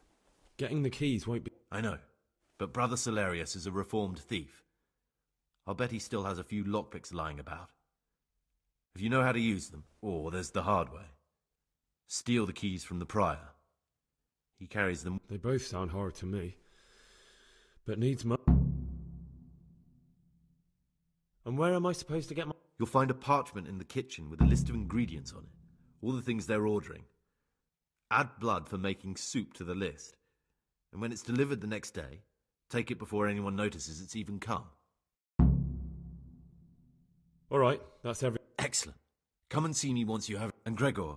Getting the keys won't be... I know, but Brother Salarius is a reformed thief. I'll bet he still has a few lockpicks lying about. If you know how to use them, or there's the hard way. Steal the keys from the prior. He carries them... They both sound hard to me. But needs money. And where am I supposed to get my... You'll find a parchment in the kitchen with a list of ingredients on it. All the things they're ordering. Add blood for making soup to the list. And when it's delivered the next day, take it before anyone notices it's even come. All right, that's everything. Excellent. Come and see me once you have... And Gregor...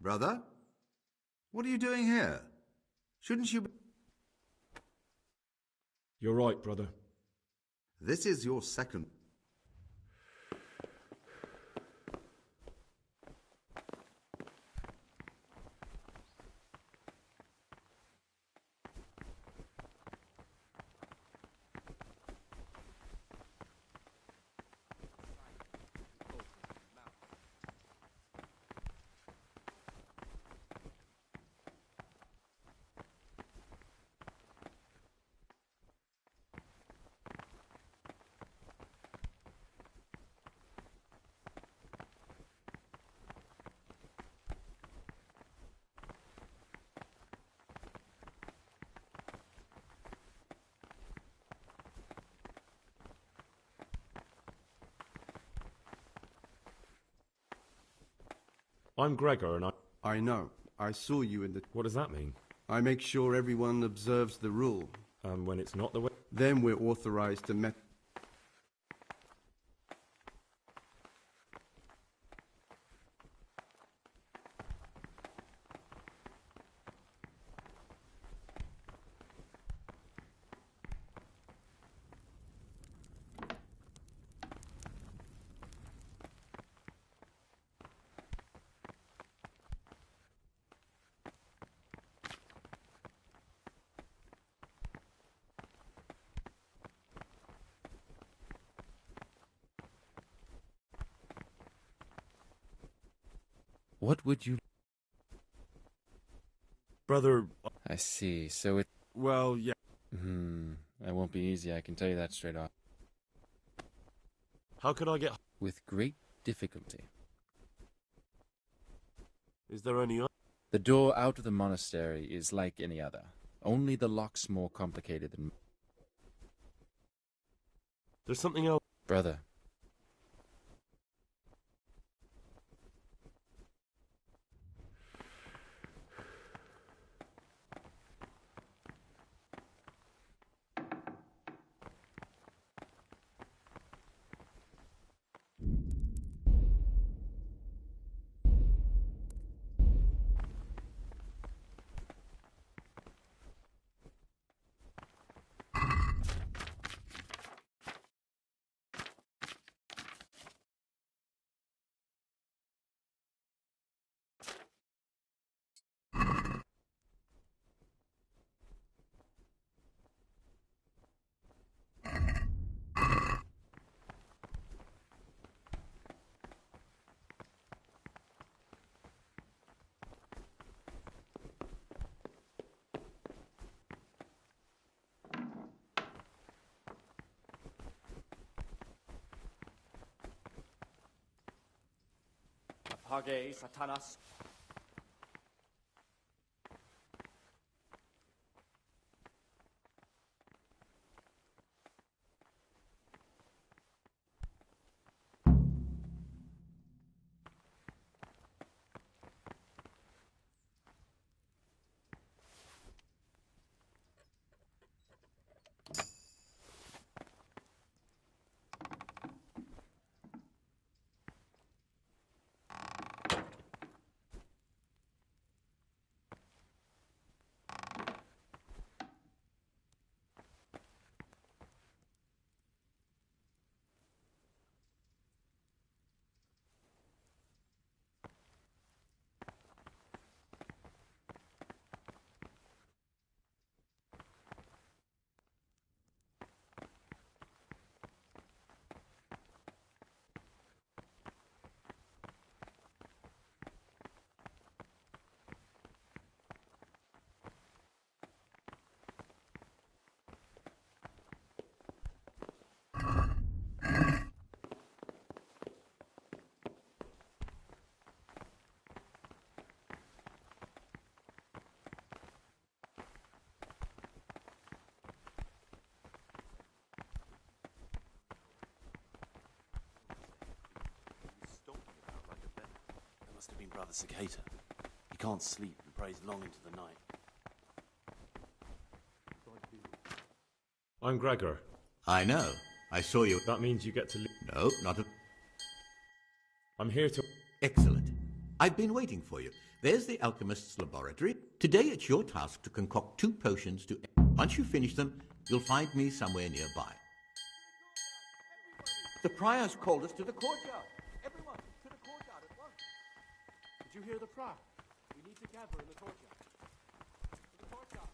Brother? What are you doing here? Shouldn't you be... You're right, brother. This is your second... I'm Gregor, and I know. I saw you in the... What does that mean? I make sure everyone observes the rule. And when it's not the way... Then we're authorized to met... What would you... Brother... I see, so it... Well, yeah. That won't be easy, I can tell you that straight off. How can I get... With great difficulty. Is there any... The door out of the monastery is like any other. Only the lock's more complicated than... There's something else... Brother. Hage Satanas. Must have been Brother Cicada. He can't sleep and prays long into the night. I'm Gregor. I know. I saw you. That means you get to leave. No, not a... I'm here to... Excellent. I've been waiting for you. There's the alchemist's laboratory. Today it's your task to concoct 2 potions to... Once you finish them, you'll find me somewhere nearby. The prior's called us to the courtyard. Everyone, to the courtyard at once. Did you hear the prior? We need to gather in the courtyard. To the courtyard.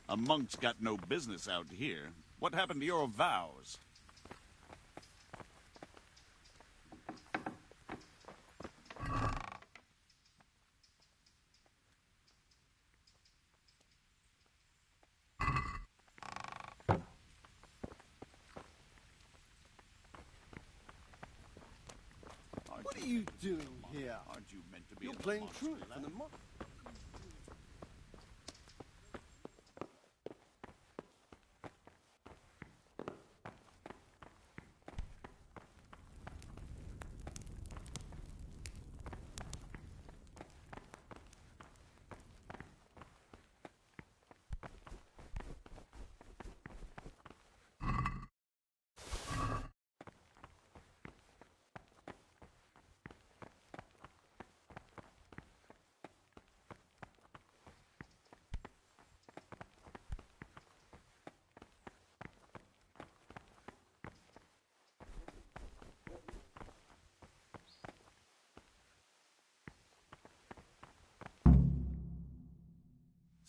A monk's got no business out here. What happened to your vows? What are you doing here? Aren't you meant to be You're in the playing monastery, truth lad? for the monk.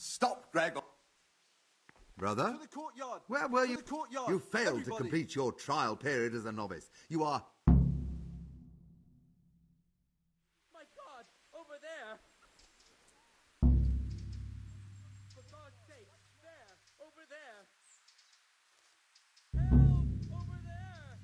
Stop, Gregor! Brother? To the courtyard! Where were To you? the courtyard! You failed to Everybody! complete your trial period as a novice. You are... My God, over there! For God's sake, there, over there! Help, over there!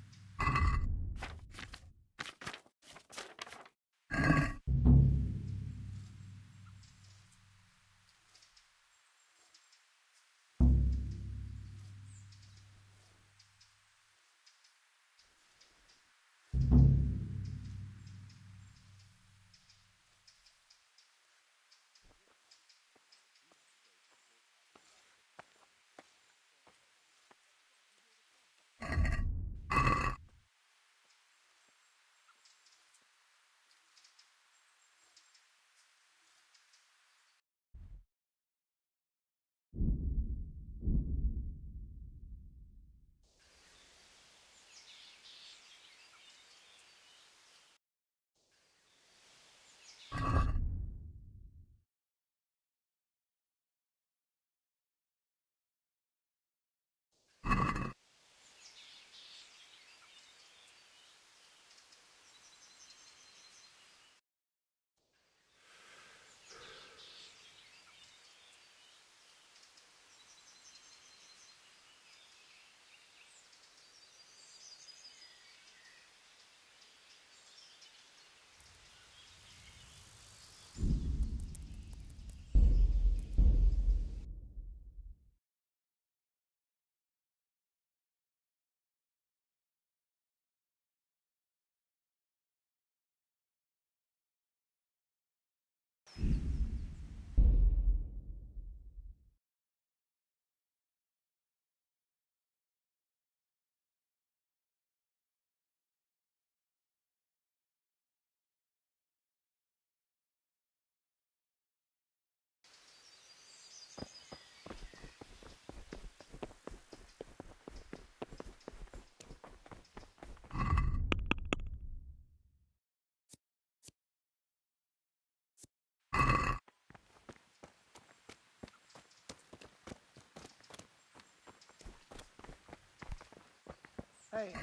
Hey.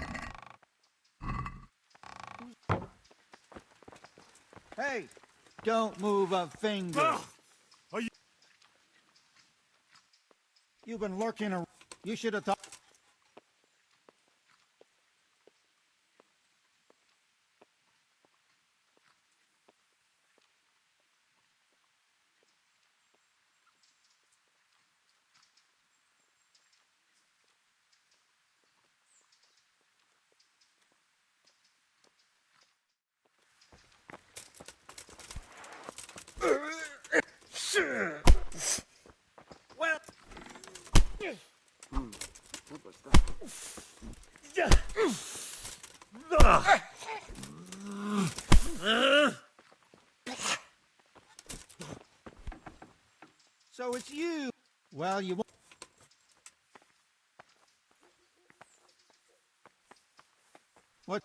Hey, don't move a finger. Are you... You've been lurking around. You should have thought. Well. What was that? So it's you. Well, you won't. What?